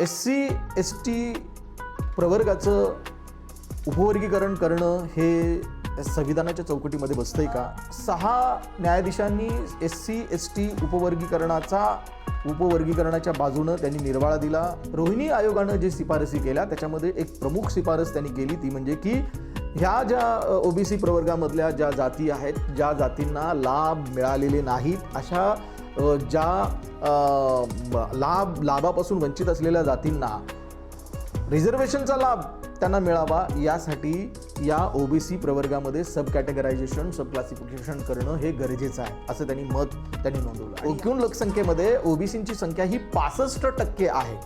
SC ST प्रवर्गाचं उपवर्गीकरण करणं हे संविधानाच्या चौकटीमध्ये बसतंय का? 6 न्यायाधीशांनी SC ST उपवर्गीकरणाच्या बाजूनं त्यांनी निर्वाळा दिला. रोहिणी आयोगानं जे शिफारसी केल्या त्याच्यामध्ये एक प्रमुख शिफारस त्यांनी केली ती म्हणजे की ह्या ज्या OBC प्रवर्गामधल्या ज्या जाती आहेत, ज्या जातींना लाभ मिळालेले नाहीत, अशा ज्या लाभापासून वंचित असलेल्या जातींना रिझर्वेशनचा लाभ त्यांना मिळावा यासाठी या OBC प्रवर्गामध्ये सब कॅटेगरायझेशन, सब क्लासिफिकेशन करणं हे गरजेचं आहे असं त्यांनी नोंदवलं. एकूण लोकसंख्येमध्ये OBCची संख्या ही 65% आहे.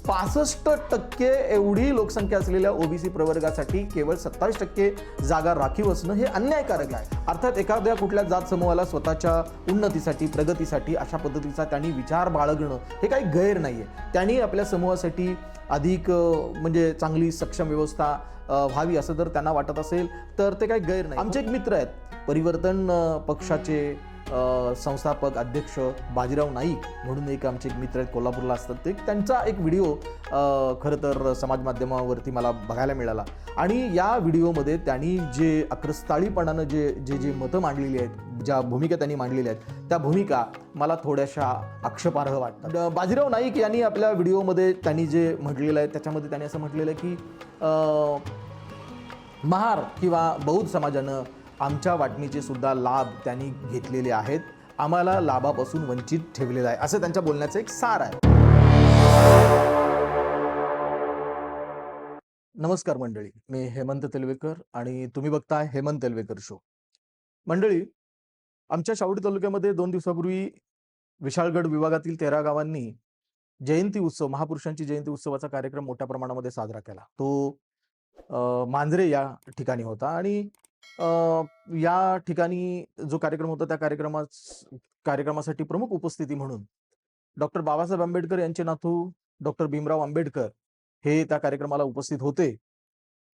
65% एवढी लोकसंख्या असलेल्या OBC प्रवर्गासाठी केवळ 27% जागा राखीव असणं हे अन्यायकारक आहे. अर्थात एखाद्या कुठल्या जात समूहाला स्वतःच्या उन्नतीसाठी, प्रगतीसाठी अशा पद्धतीचा त्यांनी विचार बाळगणं हे काही गैर नाहीये. त्यांनी आपल्या समूहासाठी अधिक म्हणजे चांगली सक्षम व्यवस्था व्हावी असं जर त्यांना वाटत असेल तर ते काही गैर नाही. आमचे एक मित्र आहेत, परिवर्तन पक्षाचे संस्थापक अध्यक्ष बाजीराव नाईक म्हणून एक आमचे एक मित्र आहेत, कोल्हापूरला असतात ते. त्यांचा एक व्हिडिओ खरं तर समाज माध्यमावरती मला बघायला मिळाला आणि या व्हिडिओमध्ये त्यांनी जे अक्रस्ताळीपणानं जे मतं मांडलेली आहेत, ज्या भूमिका त्यांनी मांडलेल्या आहेत, त्या भूमिका मला थोड्याशा आक्षेपार्ह वाटतात. बाजीराव नाईक यांनी आपल्या व्हिडिओमध्ये त्यांनी जे म्हटलेलं आहे त्याच्यामध्ये त्यांनी असं म्हटलेलं आहे की महार किंवा बौद्ध समाजानं आमच्या वाटणीचे सुद्धा लाभ त्यांनी घेतलेले आहेत, आम्हाला लाभापासून वंचित ठेवलेलं आहे, असं त्यांच्या बोलण्याचं एक सार आहे. नमस्कार मंडळी, मी हेमंत तेलवेकर आणि तुम्ही बघताय हेमंत तेलवेकर शो. मंडळी, आमच्या शाहुटी तालुक्यामध्ये 2 दिवसापूर्वी विशाळगड विभागातील 13 गावांनी जयंती उत्सव, महापुरुषांची जयंती उत्सवाचा कार्यक्रम मोठ्या प्रमाणामध्ये साजरा केला. तो मांजरे या ठिकाणी होता आणि या ठिकाणी जो कार्यक्रम होता त्या कार्यक्रमासाठी प्रमुख उपस्थिती म्हणून डॉक्टर बाबासाहेब आंबेडकर यांचे नातू डॉक्टर भीमराव आंबेडकर हे त्या कार्यक्रमाला उपस्थित होते.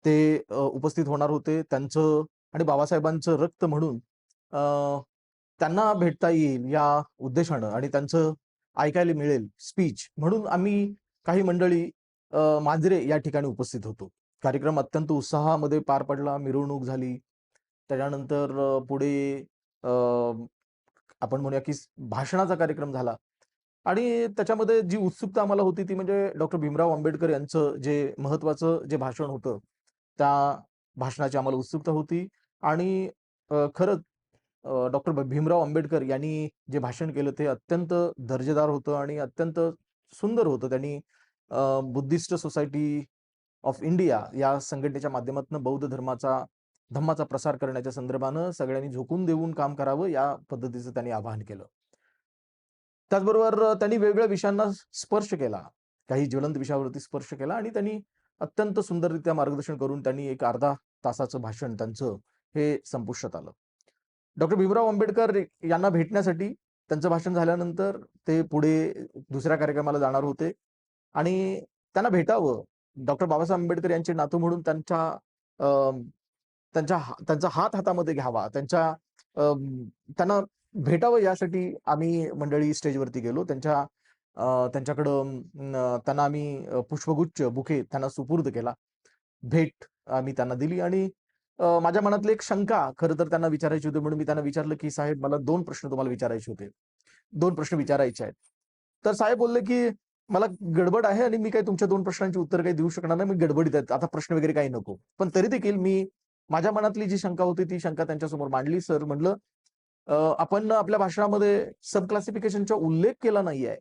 ते उपस्थित होणार होते. त्यांचं आणि बाबासाहेबांचं रक्त म्हणून त्यांना भेटता येईल या उद्देशानं आणि त्यांचं ऐकायला मिळेल स्पीच म्हणून आम्ही काही मंडळी मांजरे या ठिकाणी उपस्थित होतो. कार्यक्रम अत्यंत उत्साहामध्ये पार पडला, मिरवणूक झाली. त्याच्यानंतर पुढे आपण म्हणूया की भाषणाचा कार्यक्रम झाला आणि त्याच्यामध्ये जी उत्सुकता आम्हाला होती ती म्हणजे डॉक्टर भीमराव आंबेडकर यांचं जे महत्वाचं जे भाषण होतं त्या भाषणाची आम्हाला उत्सुकता होती आणि खरंच डॉक्टर भीमराव आंबेडकर यांनी जे भाषण केलं ते अत्यंत दर्जेदार होतं आणि अत्यंत सुंदर होतं. त्यांनी बुद्धिस्ट सोसायटी ऑफ इंडिया या संघटनेच्या माध्यमातून बौद्ध धम्माचा प्रसार करण्याच्या संदर्भानं सगळ्यांनी झोकून देऊन काम करावं या पद्धतीचं त्यांनी आवाहन केलं. त्याचबरोबर त्यांनी वेगवेगळ्या विषयांना स्पर्श केला, काही ज्वलंत विषयावरती स्पर्श केला आणि त्यांनी अत्यंत सुंदररित्या मार्गदर्शन करून त्यांनी एक अर्धा तासाचं भाषण त्यांचं हे संपुष्टात आलं. डॉक्टर भीमराव आंबेडकर यांना भेटण्यासाठी त्यांचं भाषण झाल्यानंतर ते पुढे दुसऱ्या कार्यक्रमाला जाणार होते आणि त्यांना भेटावं, डॉक्टर बाबासाहेब आंबेडकर यांचे नातू म्हणून त्यांचा हात हातामध्ये घ्यावा, त्यांना भेटावं यासाठी आम्ही मंडळी स्टेजवरती गेलो. त्यांच्याकडं त्यांना आम्ही पुष्पगुच्छ, बुके त्यांना सुपूर्द केला. भेट आम्ही त्यांना दिली आणि माझ्या मनातली एक शंका खरं तर त्यांना विचारायची होती म्हणून मी त्यांना विचारलं की साहेब मला 2 प्रश्न तुम्हाला विचारायचे होते. 2 प्रश्न विचारायचे आहेत. तर साहेब बोलले की मला गडबड आहे आणि मी काही तुमच्या 2 प्रश्नांची उत्तर काही देऊ शकणार नाही, मी गडबडीत आहे, आता प्रश्न वगैरे काही नको. पण तरी देखील मी माझ्या मनातली जी शंका होती ती शंका त्यांच्यासमोर मांडली. सर म्हटलं आपण आपल्या भाषणामध्ये सब क्लासिफिकेशनचा उल्लेख केला नाहीये.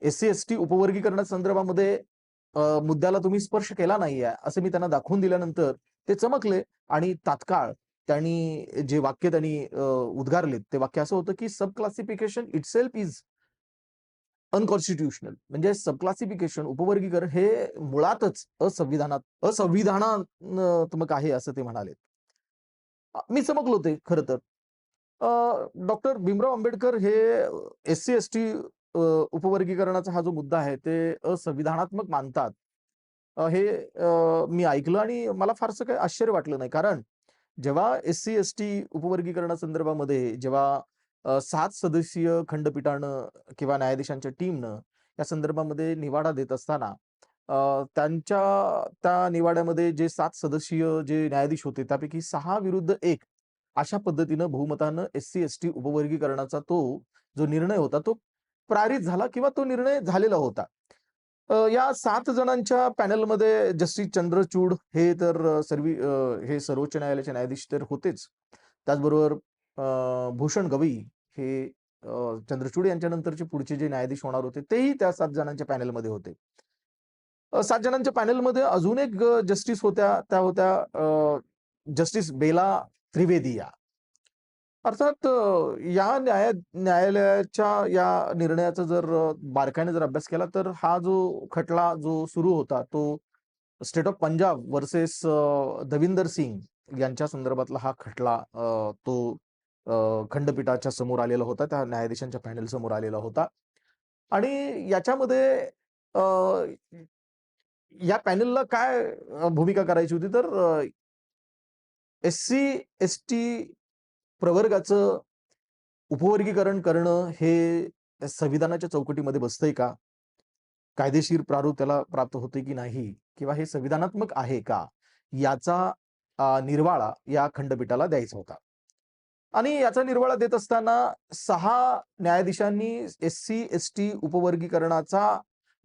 SC ST उपवर्गीकरणाच्या संदर्भामध्ये मुद्द्याला तुम्ही स्पर्श केला नाहीये असं मी त्यांना दाखवून दिल्यानंतर ते चमकले आणि तात्काळ त्यांनी जे वाक्य त्यांनी उद्गारले ते वाक्य असं होतं की सब क्लासिफिकेशन इटसेल्फ इज अनकॉन्स्टिट्युशनल. म्हणजे सब क्लासिफिकेशन, उपवर्गीकरण हे मुळातच असंविधानात्मक आहे असं ते म्हणाले. मी चमकलो ते खरं तर. डॉक्टर भीमराव आंबेडकर हे SC ST उपवर्गीकरणाचा हा जो मुद्दा आहे ते असंविधानात्मक मानतात. हे मी ऐकलं आणि मला फारसं काही आश्चर्य वाटलं नाही. कारण जेव्हा SC ST उपवर्गीकरणासंदर्भामध्ये जेव्हा 7 सदस्यीय खंडपीठानं किंवा न्यायाधीशांच्या टीमनं या संदर्भामध्ये निवाडा देत असताना त्यांच्या त्या निवाड्यामध्ये जे 7 सदस्यीय जे न्यायाधीश होते, त्यापैकी 6 विरुद्ध 1 अशा पद्धतीनं बहुमतानं एस-सी-एस-टी उपवर्गीकरणाचा तो जो निर्णय होता, तो पारित झाला किंवा तो निर्णय झालेला होता. या 7 जणांच्या पॅनलमध्ये जस्टिस चंद्रचूड हे तर हे सर्वोच्च न्यायालयाचे न्यायाधीश तर होतेच. त्याचबरोबर भूषण गवई हे चंद्रचूड यांच्यानंतरचे पुढचे जे न्यायाधीश होणार होते, तेही त्या 7 जणांच्या पॅनलमध्ये होते. 7 जणांच्या पॅनलमध्ये अजून एक जस्टिस होत्या. त्या होत्या जस्टिस बेला त्रिवेदी या. अर्थात या न्यायालयाच्या या निर्णयाचा जर बारकाईने जर अभ्यास केला, तर हा जो खटला जो सुरू होता, तो state of Punjab versus Davinder Singh यांच्या संदर्भातला हा खटला तो खंडपीठाच्या समोर आलेला होता. त्या न्यायाधीशांच्या पॅनल समोर आलेला होता. आणि याच्यामध्ये अ, या पॅनलला काय भूमिका करायची होती, तर एस-सी-एस-टी प्रवर्गाचं उपवर्गीकरण करणं हे संविधानाच्या चौकटीमध्ये बसतंय का? कायदेशीर प्रारूप त्याला प्राप्त होते की नाही? किंवा हे संविधानात्मक आहे का? याचा निर्वाळा या खंडपीठाला द्यायचा होता. आणि याचा निर्वाळा देत असताना 6 न्यायाधीशांनी एस-सी-एस-टी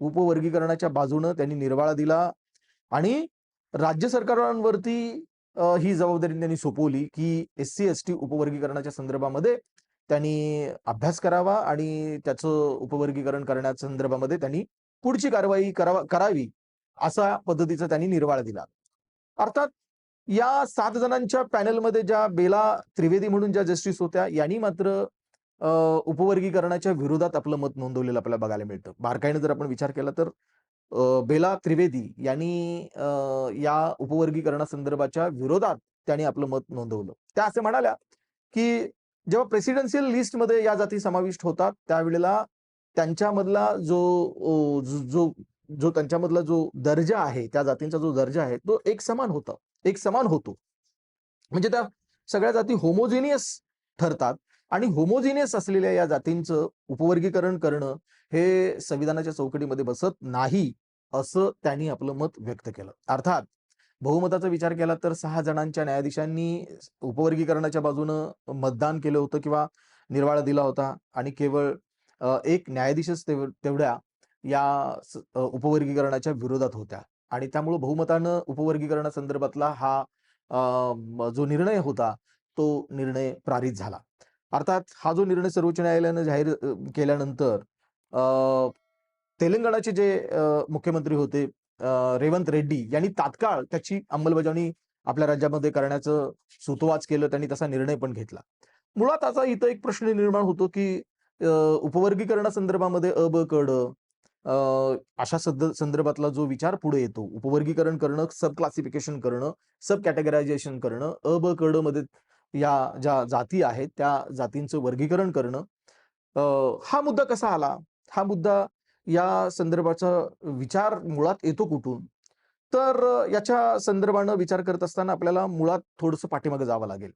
उपवर्गीकरणाच्या बाजूनं त्यांनी निर्वाळा दिला आणि राज्य सरकारांवरती ही जबाबदारी त्यांनी सोपवली, की एस-सी-एस-टी उपवर्गीकरणाच्या संदर्भामध्ये त्यांनी अभ्यास करावा आणि त्याचं उपवर्गीकरण करण्याच्या संदर्भामध्ये त्यांनी पुढची कारवाई करावी, अशा पद्धतीचा त्यांनी निर्वाळा दिला. अर्थात या 7 जणांच्या पॅनलमध्ये ज्या बेला त्रिवेदी म्हणून ज्या जस्टिस होत्या, यांनी मात्र अ, उपवर्गीकरणाच्या विरोधात आपलं मत नोंदवलेलं आपल्याला बघायला मिळतं. बारकाईने जर आपण विचार केला तर बेला त्रिवेदी यांनी या उपवर्गीकरणासंदर्भाच्या विरोधात त्यांनी आपलं मत नोंदवलं. त्या असे म्हणाल्या, की जेव्हा प्रेसिडेन्शियल लिस्टमध्ये या जाती समाविष्ट होतात, त्यावेळेला त्यांच्यामधला जो जो त्यांच्यामधला जो दर्जा आहे, त्या जातींचा जो दर्जा आहे, तो एक समान होतो. म्हणजे त्या सगळ्या जाती होमोजिनियस ठरतात आणि होमोजिनियस असलेल्या या जातींचं उपवर्गीकरण करणं हे संविधानाच्या चौकटीमध्ये बसत नाही, असं त्यांनी आपलं मत व्यक्त केलं. अर्थात बहुमताचा विचार केला तर 6 जणांच्या न्यायाधीशांनी उपवर्गीकरणाच्या बाजूनं मतदान केलं होतं किंवा निर्वाळा दिला होता आणि केवळ एक न्यायाधीशच तेवढ्या या उपवर्गीकरणाच्या विरोधात होत्या आणि त्यामुळं बहुमतानं उपवर्गीकरणासंदर्भातला हा जो निर्णय होता, तो निर्णय पारित झाला. अर्थात हा जो निर्णय सर्वोच्च न्यायालयानं जाहीर केल्यानंतर तेलंगणाचे जे मुख्यमंत्री होते रेवंत रेड्डी यांनी तात्काळ त्याची अंमलबजावणी आपल्या राज्यामध्ये करण्याचं सूतोवाच केलं. त्यांनी तसा निर्णय पण घेतला. मुळात आता इथं एक प्रश्न निर्माण होतो, की उपवर्गीकरणासंदर्भामध्ये अ, ब, क, ड अ, अशा संदर्भातला जो विचार पुढे येतो, उपवर्गीकरण करणं, सब क्लासिफिकेशन करणं, सब कॅटेगरायझेशन करणं, अ, ब, क, ड मध्ये या ज्या जाती आहेत, त्या जातींचं वर्गीकरण करणं. अ, हा मुद्दा कसा आला? हा मुद्दा या संदर्भाचा विचार मुळात येतो कुठून? तर याच्या संदर्भानं विचार करत असताना आपल्याला मुळात थोडंसं पाठीमागे जावं लागेल.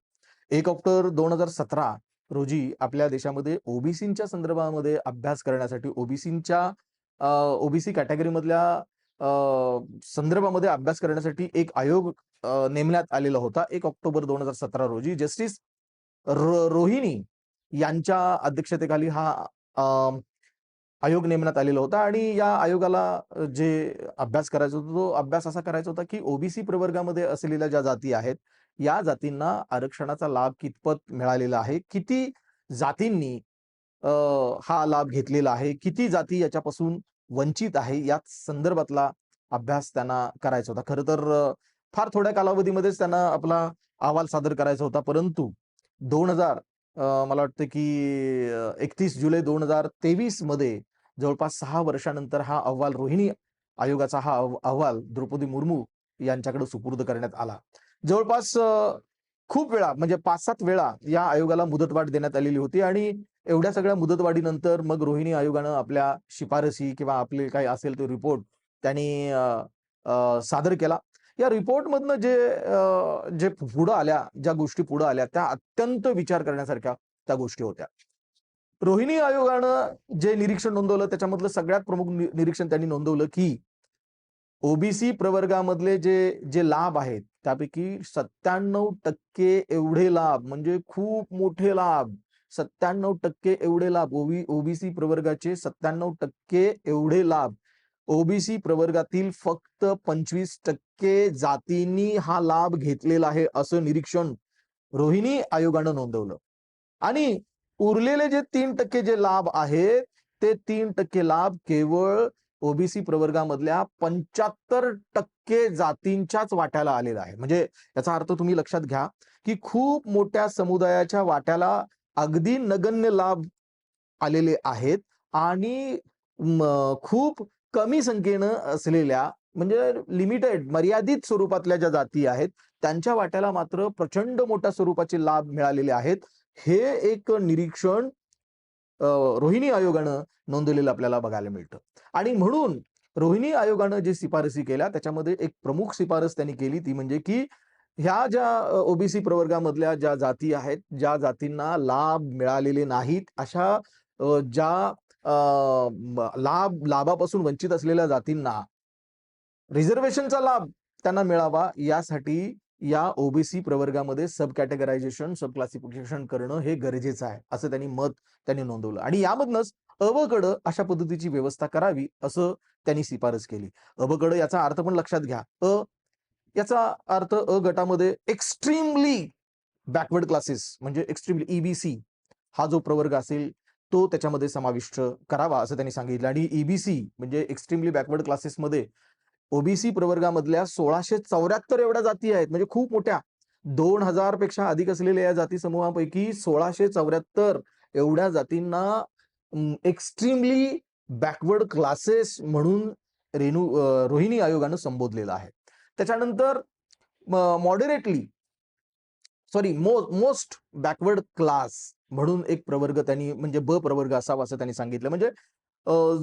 1 ऑक्टोबर 2017 रोजी आपल्या देशामध्ये ओबीसींच्या संदर्भामध्ये अभ्यास करण्यासाठी ओबीसी कॅटेगरीमधल्या अ, संदर्भामध्ये अभ्यास करण्यासाठी एक आयोग नेमण्यात आलेला होता. 1 ऑक्टोबर 2017 रोजी जस्टिस रोहिणी यांच्या अध्यक्षतेखाली हा अ, आयोग नेमण्यात आलेला होता आणि या आयोगाला जे अभ्यास करायचा होता, तो अभ्यास असा करायचा होता, की ओबीसी प्रवर्गामध्ये असलेल्या ज्या जाती आहेत, या जातींना आरक्षणाचा लाभ कितपत मिळालेला आहे? किती जातींनी अ, हा लाभ घेतलेला आहे? किती जाती याच्यापासून वंचित आहे? या संदर्भातला अभ्यास त्यांना करायचा होता. खरं तर फार थोड्या कालावधीमध्येच त्यांना आपला अहवाल सादर करायचा होता. परंतु 2000 मला वाटतं की 31 जुलै 2023 मध्ये जवळपास 6 वर्षानंतर हा अहवाल रोहिणी आयोगाचा हा अहवाल द्रौपदी मुर्मू यांच्याकडे सुपूर्द करण्यात आला. जवळपास खूप वेळा म्हणजे 5-7 वेळा या आयोगाला मुदतवाढ देण्यात आलेली होती आणि एवढ्या सगळ्या मुदतवाढीनंतर मग रोहिणी आयोगानं आपल्या शिफारसी किंवा आपले काही असेल तो रिपोर्ट त्यांनी सादर केला. या रिपोर्टमधनं जे पुढं आल्या, ज्या गोष्टी पुढं आल्या त्या अत्यंत विचार करण्यासारख्या त्या गोष्टी होत्या. रोहिणी आयोगानं जे निरीक्षण नोंदवलं त्याच्यामधलं सगळ्यात प्रमुख निरीक्षण त्यांनी नोंदवलं की ओबीसी प्रवर्गामधले जे जे लाभ आहेत त्यापैकी 97% एवढे लाभ म्हणजे खूप मोठे लाभ, 97% एवढे लाभ ओबीसी प्रवर्गाचे 97% एवढे लाभ ओबीसी प्रवर्गातील फक्त 25% जातींनी हा लाभ घेतलेला आहे असं निरीक्षण रोहिणी आयोगानं नोंदवलं. आणि उरलेले जे 3% जे लाभ आहेत ते 3% लाभ केवळ ओबीसी प्रवर्गामधल्या 75% जातींच्याच वाट्याला आलेला आहे. म्हणजे याचा अर्थ तुम्ही लक्षात घ्या की खूप मोठ्या समुदायाच्या वाट्याला अगदी नगण्य लाभ आलेले आहेत आणि खूप कमी संख्येनं असलेल्या म्हणजे लिमिटेड मर्यादित स्वरूपातल्या ज्या जाती आहेत त्यांच्या वाट्याला मात्र प्रचंड मोठ्या स्वरूपाचे लाभ मिळालेले आहेत. हे एक निरीक्षण रोहिणी आयोगानं नोंदवलेलं आपल्याला बघायला मिळतं. आणि म्हणून रोहिणी आयोगानं जे शिफारसी केल्या त्याच्यामध्ये एक प्रमुख शिफारस त्यांनी केली ती म्हणजे की ह्या ज्या ओबीसी प्रवर्गामधल्या ज्या जाती आहेत, ज्या जातींना लाभ मिळालेले नाहीत, अशा ज्या लाभापासून वंचित असलेल्या जातींना रिझर्वेशनचा लाभ त्यांना मिळावा यासाठी या ओबीसी प्रवर्गामध्ये सब कॅटेगरायझेशन, सब क्लासिफिकेशन करणं हे गरजेचं आहे, असं त्यांनी नोंदवलं. आणि यामधनंच अबकडं अशा पद्धतीची व्यवस्था करावी असं त्यांनी शिफारस केली. अबकडं याचा अर्थ पण लक्षात घ्या. याचा अर्थ गटामध्ये एक्स्ट्रीमली बॅकवर्ड क्लासेस म्हणजे एक्स्ट्रीमली ईबीसी हा जो प्रवर्ग असेल तो त्याच्यामध्ये समाविष्ट करावा असं त्यांनी सांगितलं. आणि ईबीसी म्हणजे एक्स्ट्रीमली बॅकवर्ड क्लासेसमध्ये ओबीसी प्रवर्गामधल्या 1674 एवढ्या जाती आहेत म्हणजे खूप मोठ्या 2000 पेक्षा अधिक असलेल्या या जाती समूहापैकी 1674 एवढ्या जातींना एक्स्ट्रीमली बॅकवर्ड क्लासेस म्हणून रोहिणी आयोगानं संबोधलेलं आहे. त्याच्यानंतर मॉडरेटली मोस्ट बॅकवर्ड क्लास म्हणून एक प्रवर्ग त्यांनी म्हणजे ब प्रवर्ग असावा असं त्यांनी सांगितलं. म्हणजे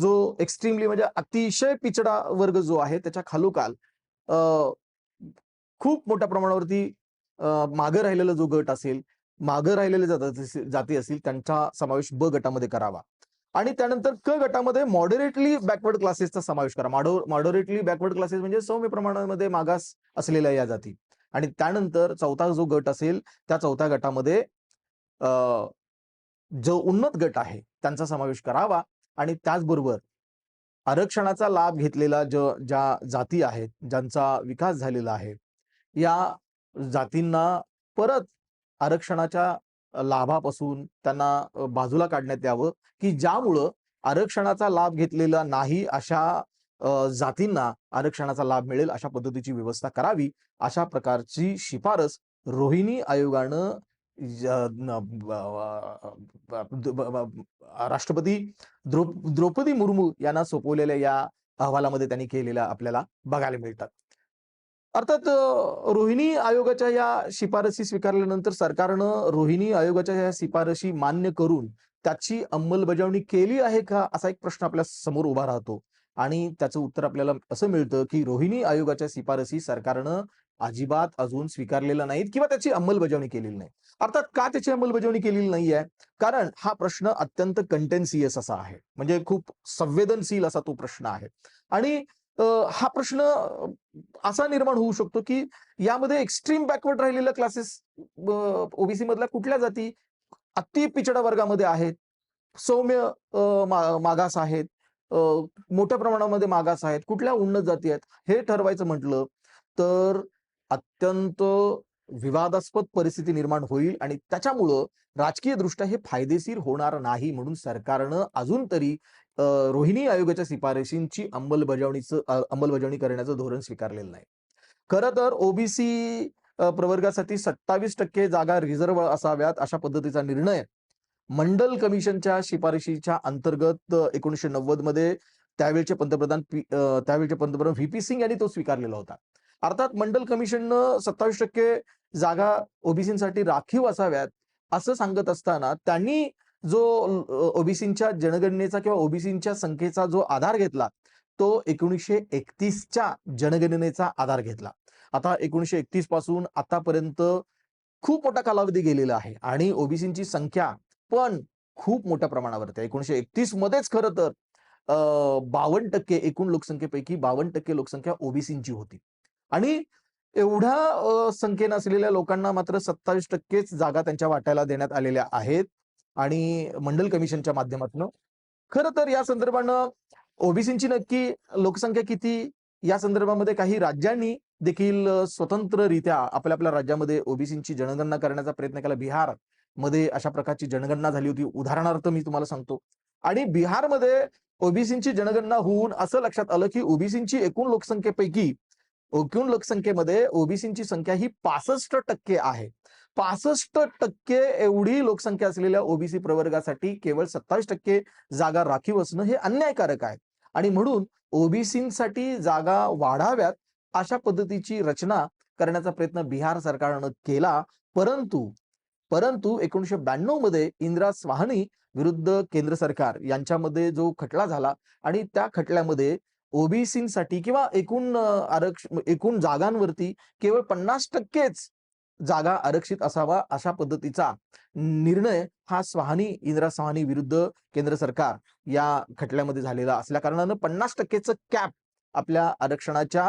जो एक्स्ट्रीमली म्हणजे अतिशय पिछडा वर्ग जो आहे त्याच्या खालोखाल खूप मोठ्या प्रमाणावरती मागे राहिलेला जो गट असेल, मागे राहिलेले जाती असतील त्यांचा समावेश ब गटामध्ये करावा. आणि त्यानंतर क गटामध्ये मॉडरेटली बॅकवर्ड क्लासेसचा समावेश करा. मॉडरेटली बॅकवर्ड क्लासेस म्हणजे सौम्य प्रमाणामध्ये मागास असलेल्या या जाती. आणि त्यानंतर चौथा जो गट असेल त्या चौथ्या गटामध्ये जो उन्नत गट आहे त्यांचा समावेश करावा. आणि त्याचबरोबर आरक्षणाचा लाभ घेतलेला ज्या जाती आहेत, ज्यांचा विकास झालेला आहे, या जातींना परत आरक्षणाच्या लाभापासून त्यांना बाजूला काढण्यात यावं, की ज्यामुळं आरक्षणाचा लाभ घेतलेला नाही अशा जातींना आरक्षणाचा लाभ मिळेल अशा पद्धतीची व्यवस्था करावी. अशा प्रकारची शिफारस रोहिणी आयोगानं राष्ट्रपती द्रौपदी मुर्मू यांना सोपवलेल्या या अहवालामध्ये त्यांनी केलेल्या आपल्याला बघायला मिळतात. अर्थात रोहिणी आयोगाच्या या शिफारसी स्वीकारल्यानंतर सरकारनं रोहिणी आयोगाच्या या शिफारशी मान्य करून त्याची अंमलबजावणी केली आहे का असा एक प्रश्न आपल्या समोर उभा राहतो. आणि त्याचं उत्तर आपल्याला असं मिळतं की रोहिणी आयोगाच्या शिफारसी सरकारनं अजिबात अजून स्वीकारलेल्या नाहीत किंवा त्याची अंमलबजावणी केलेली नाही. अर्थात का त्याची अंमलबजावणी केलेली नाहीये? कारण हा प्रश्न अत्यंत कंटेन्सियस असा आहे. म्हणजे खूप संवेदनशील असा तो प्रश्न आहे. आणि हा प्रश्न असा निर्माण होऊ शकतो की यामध्ये एक्स्ट्रीम बॅकवर्ड राहिलेल्या क्लासेस ओबीसी मधल्या कुठल्या जाती अति पिछडा वर्गामध्ये आहेत, सौम्य मागास आहेत, मोठ्या प्रमाणामध्ये मागास आहेत, कुठल्या उन्नत जाती आहेत, हे ठरवायचं म्हटलं तर अत्यंत विवादास्पद परिस्थिती निर्माण होईल. आणि त्याच्यामुळं राजकीय दृष्ट्या हे फायदेशीर होणार नाही म्हणून सरकारनं अजून तरी रोहिणी आयोगाच्या शिफारशींची अंमलबजावणी करण्याचं धोरण स्वीकारलेलं नाही. खरं तर ओबीसी प्रवर्गासाठी 27% जागा रिझर्व्ह असाव्यात अशा पद्धतीचा निर्णय मंडल कमिशनच्या शिफारशीच्या अंतर्गत 1990 मध्ये त्यावेळचे पंतप्रधान व्हीपी सिंग यांनी तो स्वीकारलेला होता. अर्थात मंडल कमिशननं 27% जागा ओबीसीसाठी राखीव असाव्यात असं सांगत असताना त्यांनी जो ओबीसींच्या जनगणनेचा किंवा ओबीसींच्या संख्येचा जो आधार घेतला तो 1931च्या जनगणनेचा आधार घेतला. आता 1931 पासून आतापर्यंत खूप मोठा कालावधी गेलेला आहे आणि ओबीसींची संख्या पण खूप मोठ्या प्रमाणावरती आहे. 1931 मध्येच खरं तर 52% एकूण लोकसंख्येपैकी 52% लोकसंख्या ओबीसींची होती. आणि एवढ्या संख्येनं असलेल्या लोकांना मात्र 27%च जागा त्यांच्या वाट्याला देण्यात आलेल्या आहेत आणि मंडल कमिशनच्या माध्यमातून. खरं तर या संदर्भानं ओबीसींची नक्की लोकसंख्या किती या संदर्भामध्ये काही राज्यांनी देखील स्वतंत्ररित्या आपल्या राज्यामध्ये ओबीसींची जनगणना करण्याचा प्रयत्न केला. बिहारमध्ये अशा प्रकारची जनगणना झाली होती. उदाहरणार्थ मी तुम्हाला सांगतो आणि बिहारमध्ये ओबीसींची जनगणना होऊन असं लक्षात आलं, की ओबीसींची एकूण लोकसंख्येमध्ये ओबीसींची संख्या ही 65% आहे. 65% एवढी लोकसंख्या असलेल्या ओबीसी प्रवर्गासाठी केवळ 27% जागा राखीव असणं हे अन्यायकारक आहे. आणि म्हणून ओबीसींसाठी जागा वाढाव्यात अशा पद्धतीची रचना करण्याचा प्रयत्न बिहार सरकारनं केला. परंतु परंतु 1992 मध्ये इंदिरा स्वाहानी विरुद्ध केंद्र सरकार यांच्यामध्ये जो खटला झाला आणि त्या खटल्यामध्ये ओबीसींसाठी किंवा एकूण जागांवरती केवळ 50%च जागा आरक्षित असावा अशा पद्धतीचा निर्णय हा इंदिरा स्वाहानी विरुद्ध केंद्र सरकार या खटल्यामध्ये झालेला असल्या कारणानं 50%चं कॅप आपल्या आरक्षणाच्या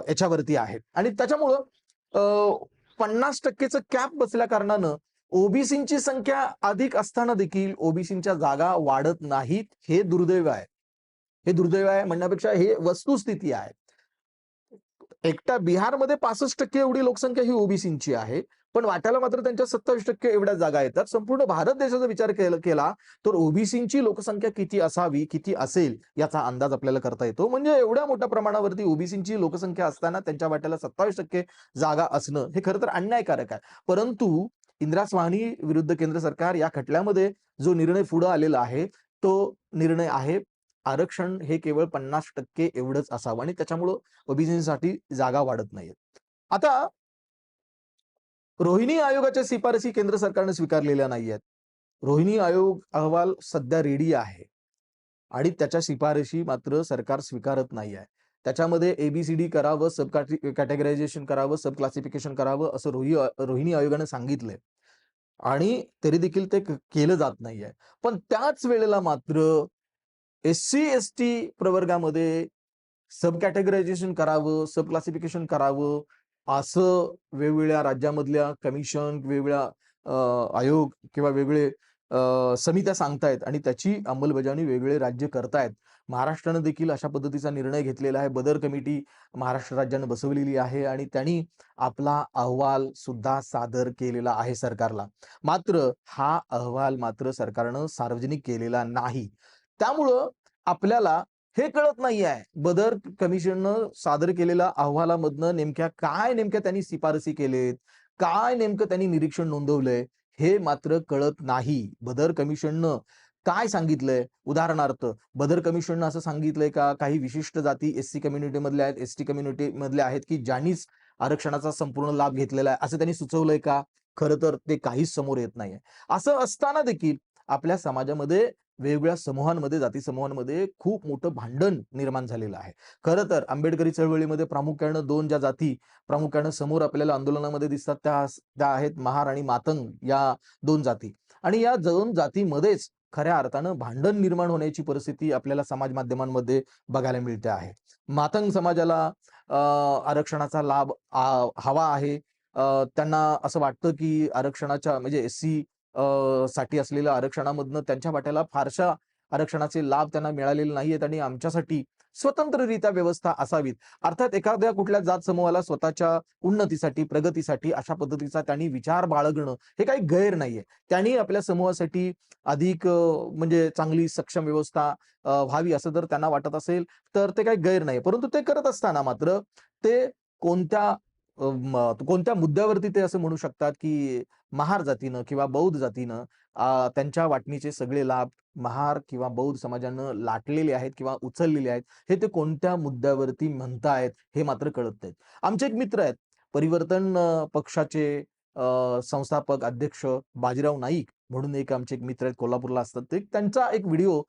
याच्यावरती आहे आणि त्याच्यामुळं 50%चं कॅप बसल्या कारणानं ओबीसींची संख्या अधिक असताना देखील ओबीसींच्या जागा वाढत नाहीत. हे दुर्दैव आहे. हे दुर्दैव आहे म्हणण्यापेक्षा हे वस्तुस्थिती आहे. एकट्या बिहारमध्ये 65% एवढी लोकसंख्या ही ओबीसींची आहे. पण वाट्याला मात्र त्यांच्या 27% एवढ्या जागा येतात. संपूर्ण भारत देशाचा विचार केला तर ओबीसींची लोकसंख्या किती असावी, किती असेल याचा अंदाज आपल्याला करता येतो. म्हणजे एवढ्या मोठ्या प्रमाणावरती ओबीसींची लोकसंख्या असताना त्यांच्या वाट्याला 27% जागा असणं हे खरं तर अन्यायकारक आहे. परंतु इंदिरा स्वाहानी विरुद्ध केंद्र सरकार या खटल्यामध्ये जो निर्णय पुढे आलेला आहे, तो निर्णय आहे आरक्षण हे केवळ 50% एवढंच असावं आणि त्याच्यामुळं ओबीसींसाठी जागा वाढत नाहीयेत. आता रोहिणी आयोगाच्या शिफारसी केंद्र सरकारने स्वीकारलेल्या नाहीयेत. रोहिणी आयोग अहवाल सध्या रेडी आहे आणि त्याच्या शिफारशी मात्र सरकार स्वीकारत नाही आहे. त्याच्यामध्ये एबीसीडी करावं, कॅटेगरायझेशन करावं, सब क्लासिफिकेशन करावं असं रोहिणी आयोगाने सांगितलंय आणि तरी देखील ते केलं जात नाहीये. पण त्याच वेळेला मात्र एस-सी, एस-टी प्रवर्गामध्ये सब कॅटेगरायझेशन करावं, सब क्लासिफिकेशन करावं, असं वेगवेगळ्या राज्यामधल्या कमिशन, वेगवेगळ्या आयोग किंवा वेगळे समित्या सांगतायत आणि त्याची अंमलबजावणी वेगवेगळे राज्य करतायत. महाराष्ट्रानं देखील अशा पद्धतीचा निर्णय घेतलेला आहे. बदर कमिटी महाराष्ट्र राज्यानं बसवलेली आहे आणि त्यांनी आपला अहवाल सुद्धा सादर केलेला आहे सरकारला. मात्र हा अहवाल मात्र सरकारनं सार्वजनिक केलेला नाही. त्यामुळं आपल्याला हे कळत नाहीये, बदर कमिशननं सादर केलेल्या अहवालामधनं नेमक्या त्यांनी शिफारसी केलेत, काय नेमकं त्यांनी निरीक्षण नोंदवलंय, हे मात्र कळत नाही. बदर कमिशननं काय सांगितलंय? उदाहरणार्थ बदर कमिशननं असं सांगितलंय का काही विशिष्ट जाती एस-सी कम्युनिटी मधल्या आहेत, एस-टी कम्युनिटी मधल्या आहेत, की ज्यांनीच आरक्षणाचा संपूर्ण लाभ घेतलेला आहे, असं त्यांनी सुचवलंय का? खरं तर ते काहीच समोर येत नाहीये. असं असताना देखील आपल्या समाजामध्ये वेगवेगळ्या समूहांमध्ये, जाती समूहांमध्ये खूप मोठं भांडण निर्माण झालेलं आहे. खरं तर आंबेडकरी चळवळीमध्ये प्रामुख्यानं 2 ज्या जाती प्रामुख्यानं समोर आपल्याला आंदोलनामध्ये दिसतात त्या आहेत महार आणि मातंग या 2 जाती. आणि या 2 जातीमध्येच खऱ्या अर्थानं भांडण निर्माण होण्याची परिस्थिती आपल्याला समाज माध्यमांमध्ये बघायला मिळते आहे. मातंग समाजाला आरक्षणाचा लाभ हवा आहे. त्यांना असं वाटतं की आरक्षणाच्या म्हणजे एस-सी साठी असलेल्या आरक्षणामधनं त्यांच्या वाट्याला फारशा आरक्षणाचे लाभ त्यांना मिळालेले नाहीयेत आणि आमच्यासाठी स्वतंत्ररित्या व्यवस्था असावीत. अर्थात एखाद्या कुठल्या जात समूहाला स्वतःच्या उन्नतीसाठी, प्रगतीसाठी अशा पद्धतीचा त्यांनी विचार बाळगणं हे काही गैर नाहीये. त्यांनी आपल्या समूहासाठी अधिक म्हणजे चांगली सक्षम व्यवस्था व्हावी असं जर त्यांना वाटत असेल, तर ते काही गैर नाही. परंतु ते करत असताना मात्र ते कोणत्या कोणत्या मुद्द्यावरती ते असं म्हणू शकतात, की महार जातीनं किंवा बौद्ध जातीनं त्यांच्या वाटणीचे सगळे लाभ महार किंवा बौद्ध समाजानं लाटलेले आहेत किंवा उचललेले आहेत. हे ते कोणत्या मुद्द्यावरती म्हणतायत हे मात्र कळत नाहीत. आमचे एक मित्र आहेत. परिवर्तन पक्षाचे संस्थापक अध्यक्ष बाजीराव नाईक म्हणून एक आमचे एक मित्र आहेत कोल्हापूरला असतात. ते त्यांचा एक व्हिडिओ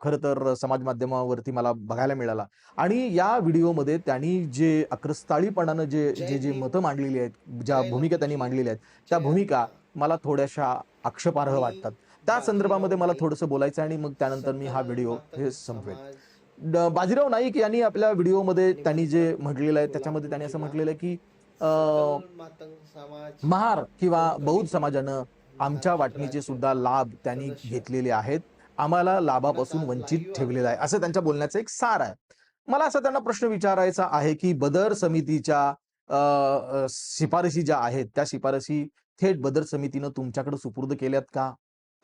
खरं तर समाज माध्यमावरती मला बघायला मिळाला आणि या व्हिडिओमध्ये त्यांनी जे अक्रस्ताळीपणानं जय जे भीम, मतं मांडलेली आहेत, ज्या जय भूमिका त्यांनी लोकशाही, मांडलेल्या आहेत, त्या जय भूमिका हक्काची. मला थोड्याशा आक्षेपार्ह मी वाटतात. त्या संदर्भामध्ये बाजीराव मला नाईक थोडंसं बोलायचं आहे आणि मग त्यानंतर मी हा सध्या व्हिडिओ मातंग हे संपवेल. समाज बाजीराव नाईक यांनी आपल्या व्हिडिओमध्ये आणि त्यांनी जे मलकापूर म्हटलेलं आहे त्याच्यामध्ये सोलापूर त्यांनी असं जिल्हा म्हटलेलं आहे, की सकल मातंग समाज महार किंवा बौद्ध उपसमिती समाजानं आमच्या महाराष्ट्र वाटणीचे राज्य सुद्धा लाभ त्यांनी सदस्य घेतलेले आहेत. आम्हाला आपण आता लाभापासून वंचित लाईव्ह ठेवलेलं आहोत. आहे. असं त्यांच्या बोलण्याचं एक सार आहे. मला असा त्यांना प्रश्न विचारायचा आहे, की बदर समितीच्या शिफारशी ज्या आहेत, त्या शिफारशी थेट बदर समितीनं तुमच्याकडे सुपूर्द केल्यात का?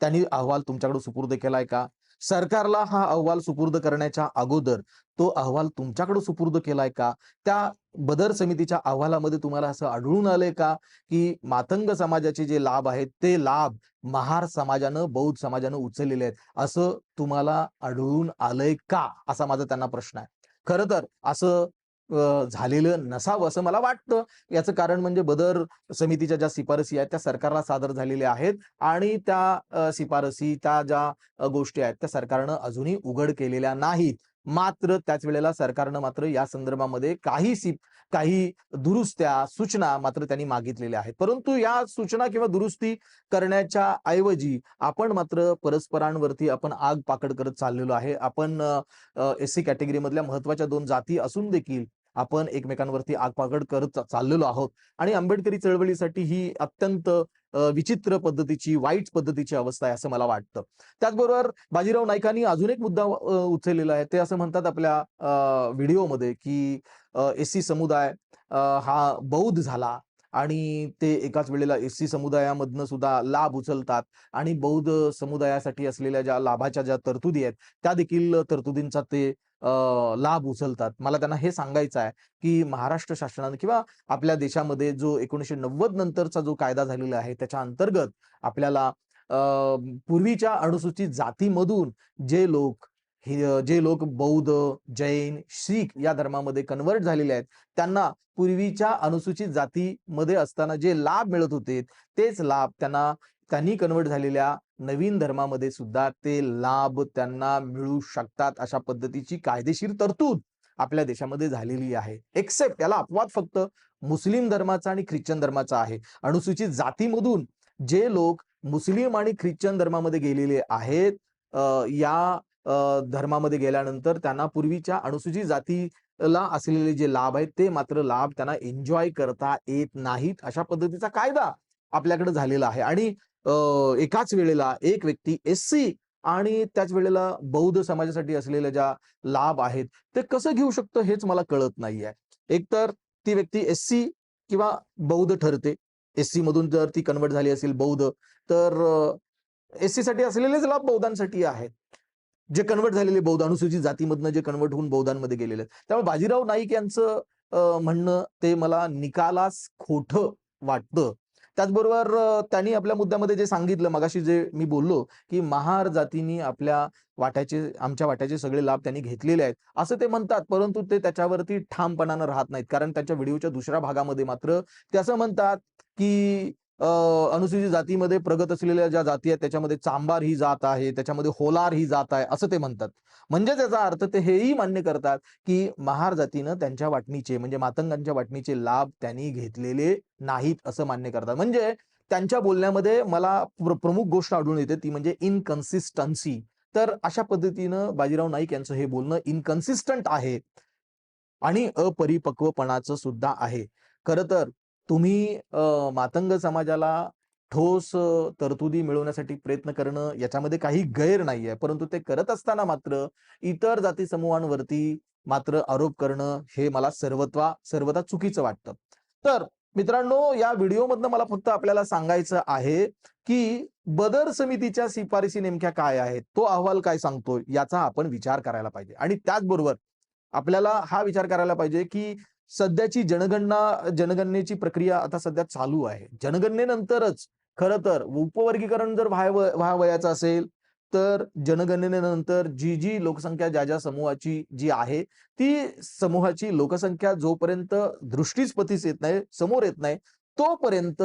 त्यांनी अहवाल तुमच्याकडे सुपूर्द केलाय का? सरकारला हा अहवाल सुपूर्द करण्याच्या अगोदर तो अहवाल तुमच्याकडे सुपूर्द केलाय का? त्या बदर समितीच्या अहवालामध्ये तुम्हाला असं आढळून आलंय का, की मातंग समाजाचे जे लाभ आहेत, ते लाभ महार समाजानं, बौद्ध समाजानं उचललेले आहेत. असं तुम्हाला आढळून आलंय का? असा माझा त्यांना प्रश्न आहे. खरं तर असं झालेलं नसावं असं मला वाटतं. याचं कारण म्हणजे बदर समितीच्या ज्या शिफारसी आहेत, त्या सरकारला सादर झालेल्या आहेत आणि त्या शिफारसी, त्या ज्या गोष्टी आहेत, त्या सरकारनं अजूनही उघड केलेल्या नाहीत. मात्र त्याच वेळेला सरकारनं मात्र या संदर्भामध्ये काही दुरुस्त्या, सूचना मात्र त्यांनी मागितलेल्या आहेत. परंतु या सूचना किंवा दुरुस्ती करण्याच्या ऐवजी आपण मात्र परस्परांवरती आपण आग पाकड करत चाललेलो आहे. आपण एस-सी कॅटेगरीमधल्या महत्त्वाच्या 2 जाती असून देखील आपण एकमेकांवरती आगपागड करत चाललेलो आहोत आणि आंबेडकरी चळवळीसाठी ही अत्यंत विचित्र पद्धतीची, वाईट पद्धतीची अवस्था आहे असं मला वाटतं. त्याचबरोबर बाजीराव नाईकांनी अजून एक मुद्दा उचललेला आहे. ते असं म्हणतात आपल्या व्हिडिओमध्ये, की एस-सी समुदाय हा बौद्ध झाला आणि ते एकाच वेळेला एस-सी समुदायामधनं सुद्धा लाभ उचलतात आणि बौद्ध समुदायासाठी असलेल्या ज्या लाभाच्या ज्या तरतुदी आहेत, त्या देखील तरतुदींचा ते लाभ उचलतात. मला त्यांना हे सांगायचं आहे, की महाराष्ट्र शासनाने किंवा आपल्या देशामध्ये जो 1990 नंतरचा जो कायदा झालेला आहे, त्याच्या अंतर्गत आपल्याला पूर्वीच्या अनुसूचित जातीमधून जे लोक जे लोक बौद्ध, जैन, शीख या धर्मामध्ये कन्व्हर्ट झालेले आहेत, त्यांना पूर्वीच्या अनुसूचित जातीमध्ये असताना जे लाभ मिळत होते, तेच लाभ त्यांनी कन्व्हर्ट झालेल्या नवीन धर्मामध्ये सुद्धा ते लाभ त्यांना मिळू शकतात. अशा पद्धतीची कायदेशीर तरतूद आपल्या देशामध्ये झालेली आहे. एक्सेप्ट याला अपवाद फक्त मुस्लिम धर्माचा आणि ख्रिश्चन धर्माचा आहे. अनुसूचित जातीमधून जे लोक मुस्लिम आणि ख्रिश्चन धर्मामध्ये गेलेले आहेत, या धर्मामध्ये गेल्यानंतर त्यांना पूर्वीच्या अनुसूचित जातीला असलेले जे लाभ आहेत, ते मात्र लाभ त्यांना एन्जॉय करता येत नाहीत. अशा पद्धतीचा कायदा आपल्याकडे झालेला आहे आणि एकाच वेळेला एक व्यक्ती एस-सी आणि त्याच वेळेला बौद्ध समाजासाठी असलेल्या ज्या लाभ आहेत, ते कसं घेऊ शकतो हेच मला कळत नाहीये. एकतर ती व्यक्ती एस-सी किंवा बौद्ध ठरते. एस-सी मधून जर ती कन्व्हर्ट झाली असेल बौद्ध, तर एस-सी साठी असलेलेच लाभ बौद्धांसाठी आहेत. जे कन्व्हर्ट झालेले बौद्ध अनुसूचित जातीमधनं जे कन्व्हर्ट होऊन बौद्धांमध्ये गेलेले आहेत. त्यामुळे बाजीराव नाईक यांचं म्हणणं ते मला निकालास खोटं वाटतं. त्याचबरोबर त्यांनी आपल्या मुद्द्यामध्ये जे सांगितलं मगाशी जे मी बोललो, की महार जातीनी आमच्या वाट्याचे सगळे लाभ त्यांनी घेतलेले आहेत, असं ते म्हणतात. परंतु ते त्याच्यावरती ठामपणानं राहत नाहीत. कारण त्यांच्या व्हिडिओच्या दुसऱ्या भागामध्ये मात्र ते असं म्हणतात, की अनुसूचित जातीमध्ये प्रगत असलेल्या ज्या जाती आहेत त्याच्यामध्ये चांबार ही जात आहे, त्याच्यामध्ये होलार ही जात आहे, असं ते म्हणतात. म्हणजे त्याचा अर्थ ते हेही मान्य करतात, की महार जातीनं त्यांच्या वाटणीचे म्हणजे मातंगांच्या वाटणीचे लाभ त्यांनी घेतलेले नाहीत, असं मान्य करतात. म्हणजे त्यांच्या बोलण्यामध्ये मला प्रमुख गोष्ट आढळून येते ती म्हणजे इनकन्सिस्टन्सी. तर अशा पद्धतीनं बाजीराव नाईक यांचं हे बोलणं इन्कन्सिस्टंट आहे आणि अपरिपक्वपणाचं सुद्धा आहे. खरं तर तुम्ही मातंग समाजाला ठोस तरतुदी मिळवण्यासाठी प्रयत्न करणं याच्यामध्ये काही गैर नाहीये. परंतु ते करत असताना मात्र इतर जाती समूहांवरती मात्र आरोप करणं हे मला सर्वथा चुकीचं वाटतं. तर मित्रांनो, या व्हिडिओमधनं मला फक्त आपल्याला सांगायचं आहे, की बदर समितीच्या शिफारसी नेमक्या काय आहेत? तो अहवाल काय सांगतोय? याचा आपण विचार करायला पाहिजे आणि त्याचबरोबर आपल्याला हा विचार करायला पाहिजे, की सध्याची जनगणनेची प्रक्रिया आता सध्या चालू आहे. जनगणनेनंतरच खरं तर उपवर्गीकरण जर व्हावयाचं असेल, तर जनगणनेनंतर जी लोकसंख्या ज्या समूहाची जी आहे, ती समूहाची लोकसंख्या जोपर्यंत दृष्टीस येत नाही, समोर येत नाही, तोपर्यंत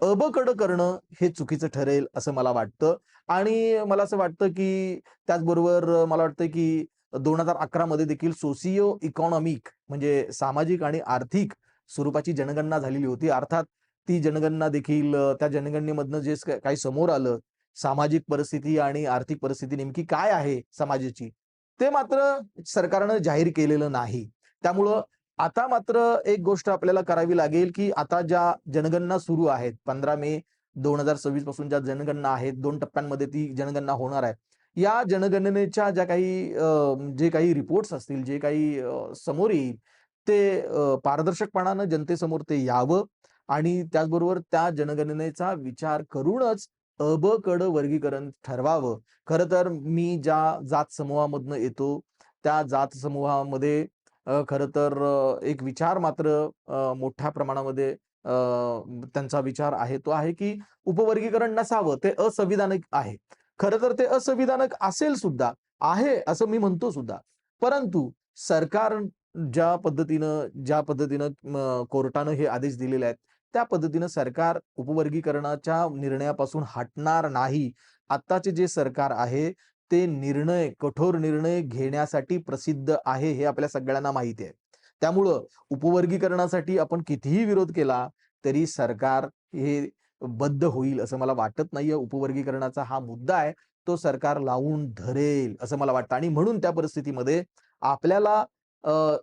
अबकड करणं हे चुकीचं ठरेल असं मला वाटतं आणि मला असं वाटतं, की त्याचबरोबर मला वाटतं, की 2011 मध्ये देखील सोसिओ इकॉनॉमिक म्हणजे सामाजिक आणि आर्थिक स्वरूपाची जनगणना झालेली होती. अर्थात ती जनगणना देखील त्या जनगणनेमधनं जे काही समोर आलं, सामाजिक परिस्थिती आणि आर्थिक परिस्थिती नेमकी काय आहे समाजाची, ते मात्र सरकारनं जाहीर केलेलं नाही. त्यामुळं आता मात्र एक गोष्ट आपल्याला करावी लागेल, की आता ज्या जनगणना सुरू आहेत 15 मे 2026 पासून ज्या जनगणना आहेत, 2 टप्प्यांमध्ये ती जनगणना होणार आहे. या जनगणनेच्या ज्या काही जे काही रिपोर्ट्स असतील, जे काही समोर येईल, ते पारदर्शकपणानं जनतेसमोर ते यावं आणि त्याचबरोबर त्या जनगणनेचा विचार करूनच अ, क वर्गीकरण ठरवावं. खरं तर मी ज्या जात समूहामधनं येतो, त्या जात समूहामध्ये खरं तर एक विचार मात्र मोठ्या प्रमाणामध्ये त्यांचा विचार आहे. तो आहे की उपवर्गीकरण नसावं, ते असंविधानिक आहे. खरं तर ते असंविधानिक असेल सुद्धा, आहे असं मी म्हणतो सुद्धा. परंतु सरकार ज्या पद्धतीनं कोर्टानं हे आदेश दिलेले आहेत, त्या पद्धतीनं सरकार उपवर्गीकरणाच्या निर्णयापासून हटणार नाही. आत्ताचे जे सरकार आहे, ते कठोर निर्णय घेण्यासाठी प्रसिद्ध आहे, हे आपल्या सगळ्यांना माहिती आहे. त्यामुळं उपवर्गीकरणासाठी आपण कितीही विरोध केला, तरी सरकार हे बद्ध होईल असं मला वाटत नाहीये. उपवर्गीकरणाचा हा मुद्दा आहे, तो सरकार लावून धरेल असं मला वाटतं आणि म्हणून त्या परिस्थितीमध्ये आपल्याला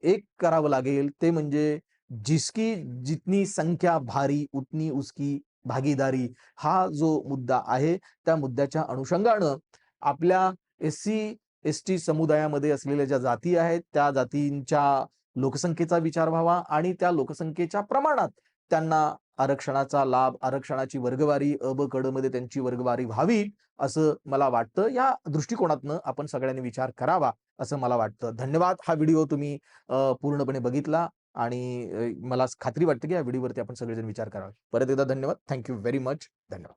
एक करावं लागेल, ते म्हणजे जिसकी जितनी संख्या भारी उतनी उसकी भागीदारी हा जो मुद्दा आहे, त्या मुद्द्याच्या अनुषंगानं आपल्या एस-सी, एस-टी समुदायामध्ये असलेल्या ज्या जाती आहेत, त्या जातींच्या लोकसंख्येचा विचार व्हावा आणि त्या लोकसंख्येच्या प्रमाणात त्यांना आरक्षणाचा लाभ, आरक्षणाची वर्गवारी, क मध्ये त्यांची वर्गवारी व्हावी, असं मला वाटतं. या दृष्टिकोनातनं आपण सगळ्यांनी विचार करावा, असं मला वाटतं. धन्यवाद. हा व्हिडिओ तुम्ही पूर्णपणे बघितला आणि मला खात्री वाटते, की या व्हिडिओवरती आपण सगळेजण विचार करावा. परत एकदा धन्यवाद. Thank you very much. धन्यवाद.